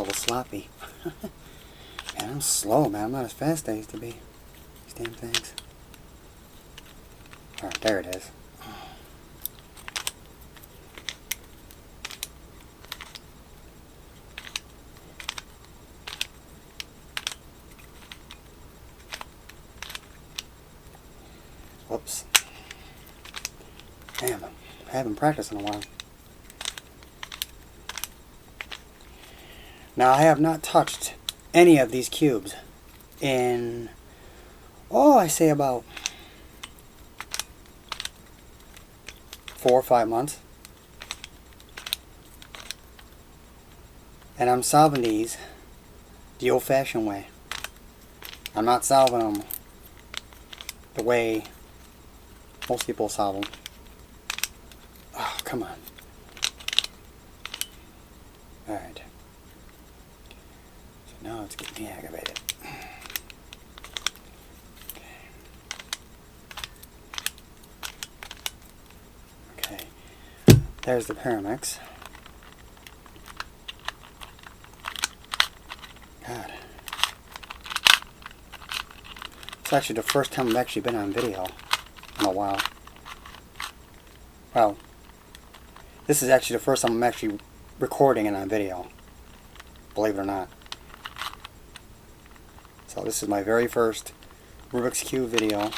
little sloppy. Man, I'm slow, man. I'm not as fast as I used to be. These damn things. Alright, there it is. Whoops. Damn, I haven't practiced in a while. Now, I have not touched any of these cubes in, oh, I say about 4 or 5 months. And I'm solving these the old-fashioned way. I'm not solving them the way most people solve them. Oh, come on. Alright. So now it's getting me aggravated. Okay. There's the Pyraminx. God. It's actually the first time I've actually been on video in a while. Well, this is actually the first time I'm actually recording it on video. Believe it or not. So this is my very first Rubik's Cube video.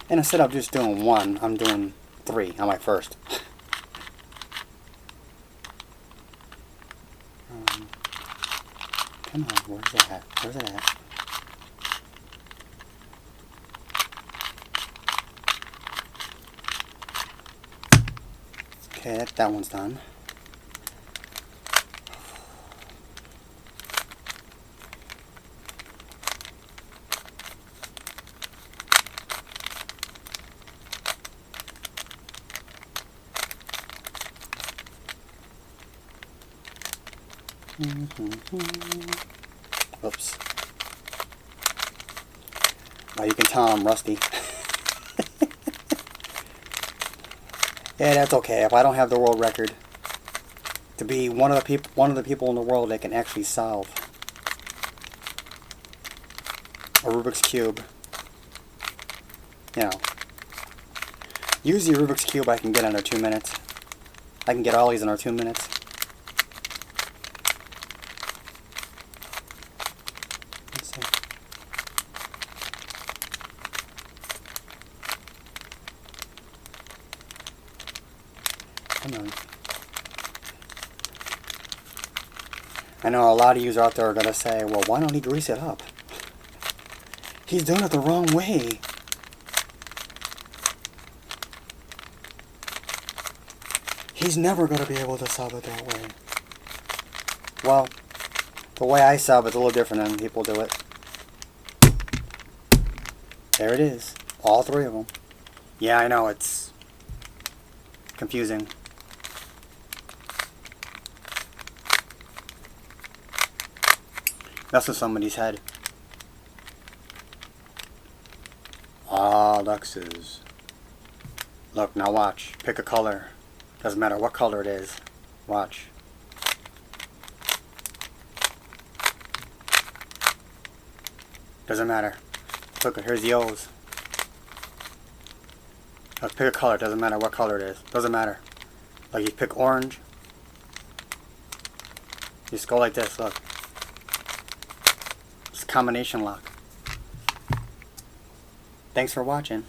And instead of just doing one, I'm doing 3 on my first. Come on, where's it at? Where's it at? Okay, that one's done. Oops. Now you can tell I'm rusty. Yeah, that's okay. If I don't have the world record, to be one of the people in the world that can actually solve a Rubik's Cube, you know, usually a Rubik's Cube I can get under 2 minutes. I can get all these under 2 minutes. Let's see. Come on. I know a lot of you out there are going to say, well, why don't he grease it up? He's doing it the wrong way. He's never going to be able to solve it that way. Well, the way I solve it's a little different than people do it. There it is. All 3 of them. Yeah, I know, it's confusing. That's what somebody's head. Ah, Luxes. Look, now watch. Pick a color. Doesn't matter what color it is. Watch. Doesn't matter. Look, here's the O's. Let's pick a color. Doesn't matter what color it is. Doesn't matter. Like you pick orange. Just go like this. Look. It's a combination lock. Thanks for watching.